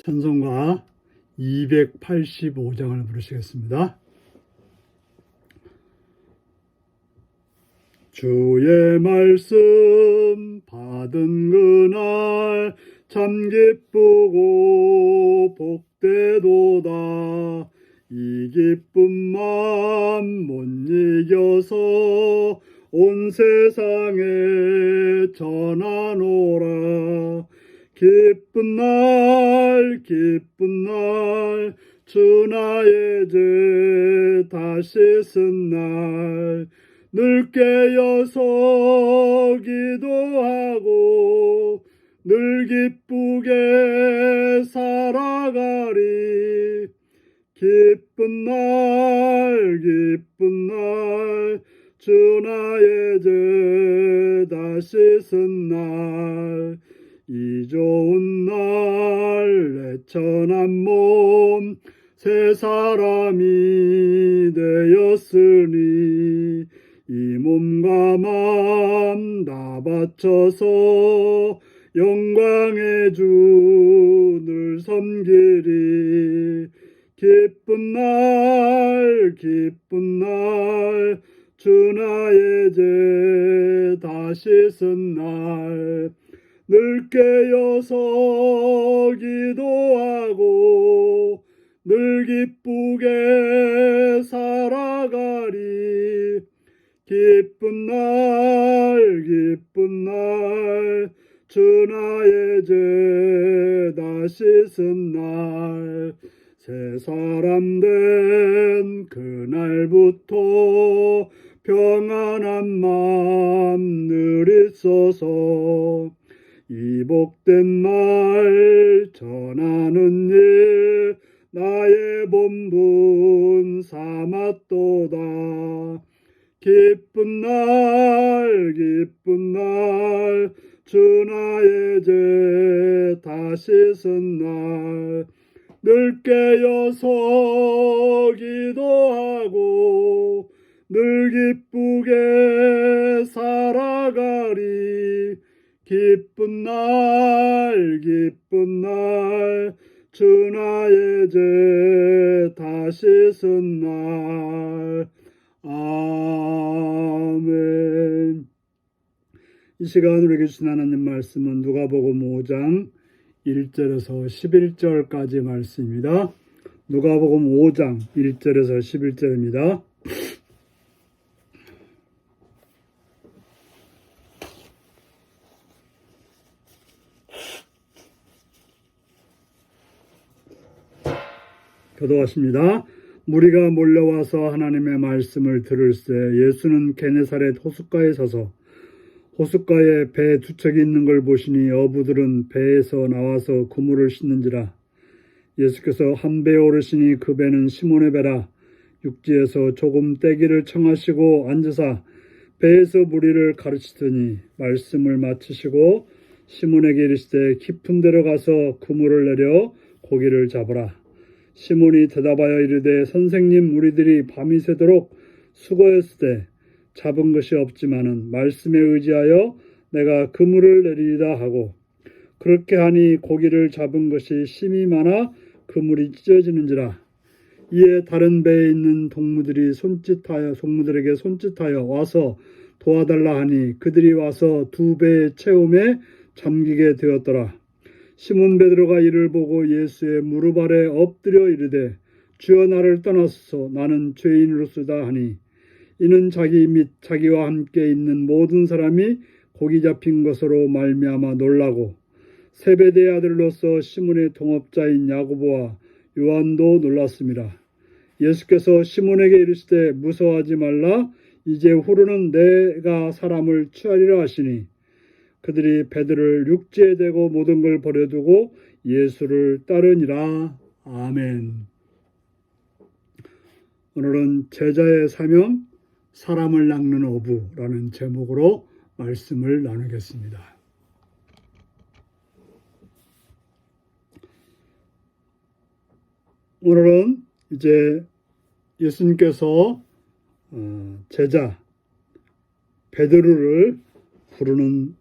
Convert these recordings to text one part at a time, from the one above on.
찬송가 285장을 부르시겠습니다. 주의 말씀 받은 그날 참 기쁘고 복되도다. 이 기쁜 맘 못 이겨서 온 세상에 전하노라. 기쁜 날 주 나의 죄 다시 쓴 날 늘 깨어서 기도하고 늘 기쁘게 살아가리. 기쁜 날 주 나의 죄 다시 쓴 날 이 좋은 날 애천한 몸 새 사람이 되었으니 이 몸과 맘 다 바쳐서 영광의 주 늘 섬기리. 기쁜 날 주 나의 죄 다시 쓴 날 늘 깨어서 기도하고 늘 기쁘게 살아가리. 기쁜 날 주 나의 죄 다시 쓴 날 새 사람 된 그날부터 평안한 맘 늘 있어서 이 복된 말 전하는 일 나의 본분 삼았도다. 기쁜 날 주 나의 죄 다시 쓴 날 늘 깨어서 기도하고 늘 기쁘게 살아가리. 기쁜 날 주 나의 죄 다시 쓴 날. 아멘. 이 시간 우리에게 주신 하나님 말씀은 누가복음 5장 1절에서 11절까지 말씀입니다. 누가복음 5장 1절에서 11절입니다. 교도하십니다. 무리가 몰려와서 하나님의 말씀을 들을새 예수는 게네사렛 호숫가에 서서 호숫가에 배 두 척이 있는 걸 보시니 어부들은 배에서 나와서 그물을 씻는지라. 예수께서 한 배에 오르시니 그 배는 시몬의 배라. 육지에서 조금 떼기를 청하시고 앉으사 배에서 무리를 가르치더니 말씀을 마치시고 시몬에게 이르시되 깊은 데로 가서 그물을 내려 고기를 잡으라. 시몬이 대답하여 이르되 선생님, 우리들이 밤이 새도록 수고했으되 잡은 것이 없지만은 말씀에 의지하여 내가 그물을 내리리다 하고 그렇게 하니 고기를 잡은 것이 심히 많아 그물이 찢어지는지라. 이에 다른 배에 있는 동무들에게 손짓하여 와서 도와달라 하니 그들이 와서 두 배의 채움에 잠기게 되었더라. 시몬 베드로가 이를 보고 예수의 무릎 아래 엎드려 이르되 주여 나를 떠나소서 나는 죄인으로소이다 하니 이는 자기 및 자기와 함께 있는 모든 사람이 고기 잡힌 것으로 말미암아 놀라고 세베대의 아들로서 시몬의 동업자인 야고보와 요한도 놀랐습니다. 예수께서 시몬에게 이르시되 무서워하지 말라. 이제 후로는 내가 사람을 취하리라 하시니 그들이 배들을 육지에 대고 모든 걸 버려두고 예수를 따르니라. 아멘. 오늘은 제자의 사명, 사람을 낚는 어부라는 제목으로 말씀을 나누겠습니다. 오늘은 이제 예수님께서 제자 베드로를 부르는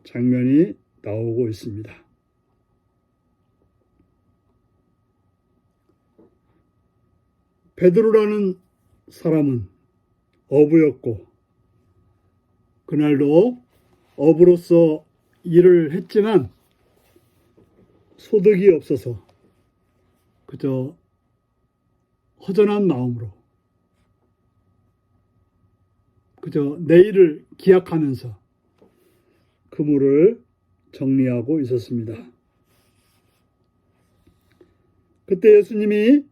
장면이 나오고 있습니다. 베드로라는 사람은 어부였고 그날도 어부로서 일을 했지만 소득이 없어서 그저 허전한 마음으로 그저 내일을 기약하면서 그물을 정리하고 있었습니다. 그때 예수님이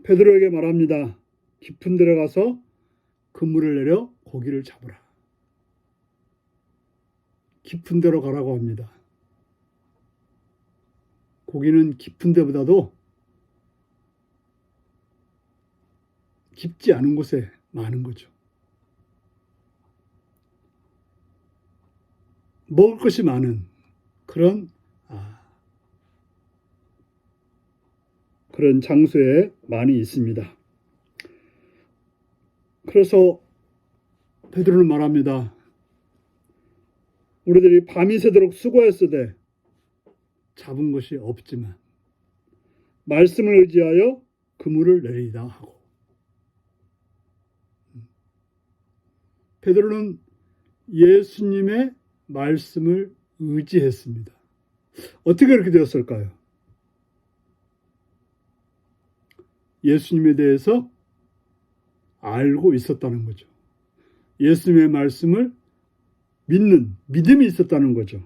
베드로에게 말합니다. 깊은 데로 가서 그물을 내려 고기를 잡으라. 깊은 데로 가라고 합니다. 고기는 깊은 데보다도 깊지 않은 곳에 많은 거죠. 먹을 것이 많은 그런 장소에 많이 있습니다. 그래서 베드로는 말합니다. 우리들이 밤이 새도록 수고했으되 잡은 것이 없지만 말씀을 의지하여 그물을 내리다 하고. 베드로는 예수님의 말씀을 의지했습니다. 어떻게 그렇게 되었을까요? 예수님에 대해서 알고 있었다는 거죠. 예수님의 말씀을 믿는 믿음이 있었다는 거죠.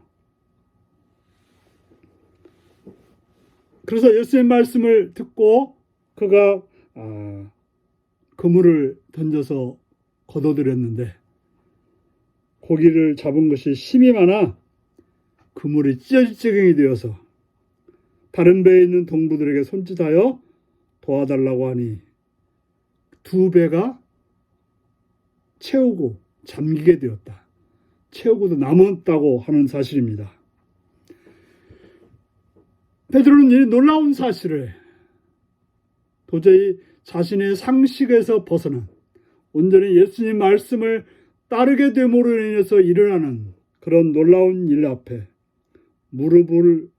그래서 예수님의 말씀을 듣고 그가 그물을 던져서 걷어들였는데 고기를 잡은 것이 힘이 많아 그물이 찢어질 지경이 되어서 다른 배에 있는 동부들에게 손짓하여 도와달라고 하니 두 배가 채우고 잠기게 되었다. 채우고도 남았다고 하는 사실입니다. 베드로는 이 놀라운 사실을 도저히 자신의 상식에서 벗어난 온전히 예수님 말씀을 따르게 됨으로 인해서 일어나는 그런 놀라운 일 앞에 무릎을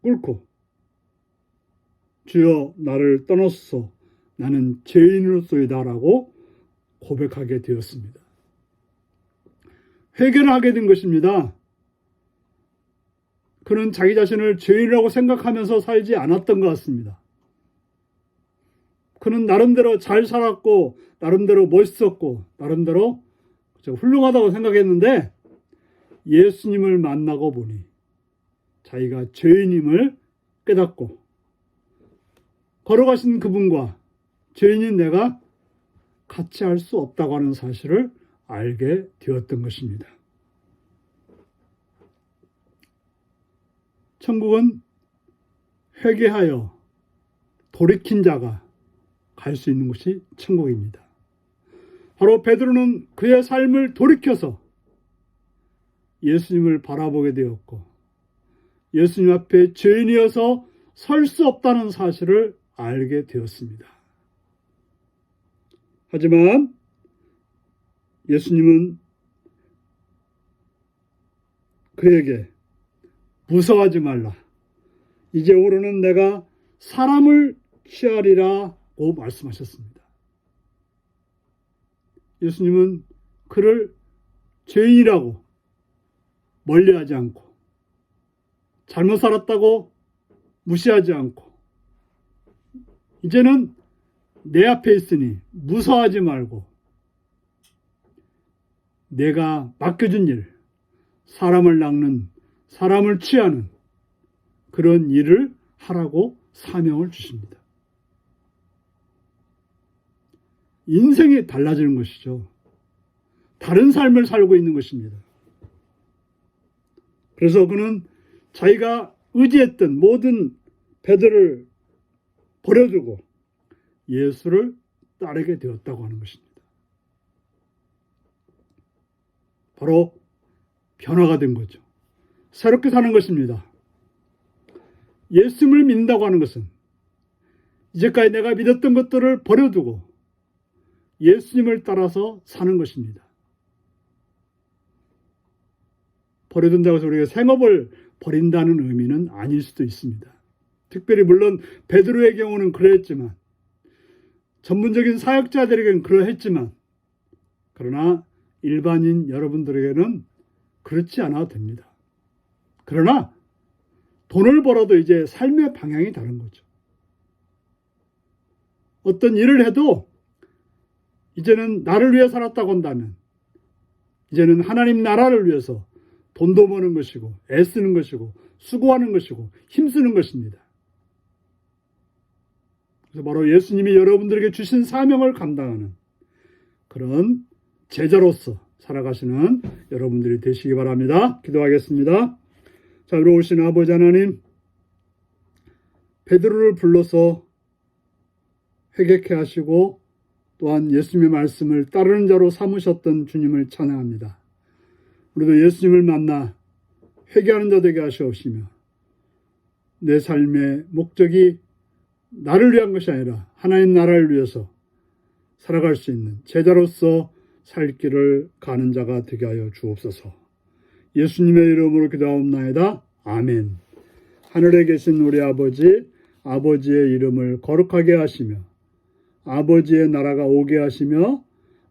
꿇고 주여 나를 떠나소서 나는 죄인으로소이다 라고 고백하게 되었습니다. 회개를 하게 된 것입니다. 그는 자기 자신을 죄인이라고 생각하면서 살지 않았던 것 같습니다. 그는 나름대로 잘 살았고 나름대로 멋있었고 나름대로 훌륭하다고 생각했는데 예수님을 만나고 보니 자기가 죄인임을 깨닫고 걸어가신 그분과 죄인인 내가 같이 할 수 없다고 하는 사실을 알게 되었던 것입니다. 천국은 회개하여 돌이킨 자가 갈 수 있는 곳이 천국입니다. 바로 베드로는 그의 삶을 돌이켜서 예수님을 바라보게 되었고 예수님 앞에 죄인이어서 설 수 없다는 사실을 알게 되었습니다. 하지만 예수님은 그에게 무서워하지 말라. 이제후로는 내가 사람을 취하리라고 말씀하셨습니다. 예수님은 그를 죄인이라고 멀리하지 않고 잘못 살았다고 무시하지 않고 이제는 내 앞에 있으니 무서워하지 말고 내가 맡겨준 일, 사람을 낚는, 사람을 취하는 그런 일을 하라고 사명을 주십니다. 인생이 달라지는 것이죠. 다른 삶을 살고 있는 것입니다. 그래서 그는 자기가 의지했던 모든 배들을 버려두고 예수를 따르게 되었다고 하는 것입니다. 바로 변화가 된 거죠. 새롭게 사는 것입니다. 예수님을 믿는다고 하는 것은 이제까지 내가 믿었던 것들을 버려두고 예수님을 따라서 사는 것입니다. 버려둔다고 해서 우리가 생업을 버린다는 의미는 아닐 수도 있습니다. 특별히 물론 베드로의 경우는 그러했지만 전문적인 사역자들에게는 그러했지만 그러나 일반인 여러분들에게는 그렇지 않아도 됩니다. 그러나 돈을 벌어도 이제 삶의 방향이 다른 거죠. 어떤 일을 해도 이제는 나를 위해 살았다고 한다면 이제는 하나님 나라를 위해서 돈도 버는 것이고 애쓰는 것이고 수고하는 것이고 힘쓰는 것입니다. 그래서 바로 예수님이 여러분들에게 주신 사명을 감당하는 그런 제자로서 살아가시는 여러분들이 되시기 바랍니다. 기도하겠습니다. 자, 의로우신 아버지 하나님, 베드로를 불러서 회개케 하시고 또한 예수님의 말씀을 따르는 자로 삼으셨던 주님을 찬양합니다. 우리도 예수님을 만나 회개하는 자 되게 하시옵시며 내 삶의 목적이 나를 위한 것이 아니라 하나님 나라를 위해서 살아갈 수 있는 제자로서 살 길을 가는 자가 되게 하여 주옵소서. 예수님의 이름으로 기도하옵나이다. 아멘. 하늘에 계신 우리 아버지, 아버지의 이름을 거룩하게 하시며 아버지의 나라가 오게 하시며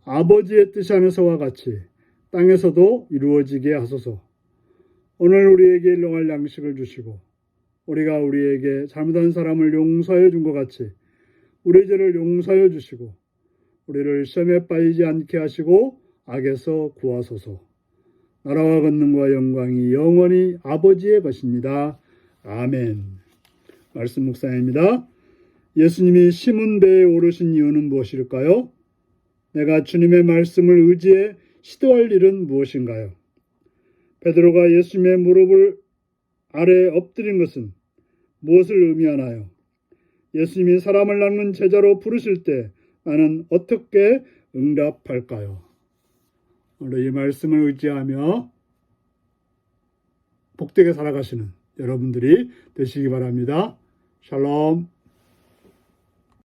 아버지의 뜻 안에서와 같이 땅에서도 이루어지게 하소서. 오늘 우리에게 일용할 양식을 주시고 우리가 우리에게 잘못한 사람을 용서해 준 것 같이 우리 죄를 용서해 주시고 우리를 시험에 빠지지 않게 하시고 악에서 구하소서. 나라와 권능과 영광이 영원히 아버지의 것입니다. 아멘. 말씀 묵상입니다. 예수님이 시몬 배에 오르신 이유는 무엇일까요? 내가 주님의 말씀을 의지해 시도할 일은 무엇인가요? 베드로가 예수님의 무릎을 아래 엎드린 것은 무엇을 의미하나요? 예수님이 사람을 낚는 제자로 부르실 때 나는 어떻게 응답할까요? 오늘 이 말씀을 의지하며 복되게 살아가시는 여러분들이 되시기 바랍니다. 샬롬.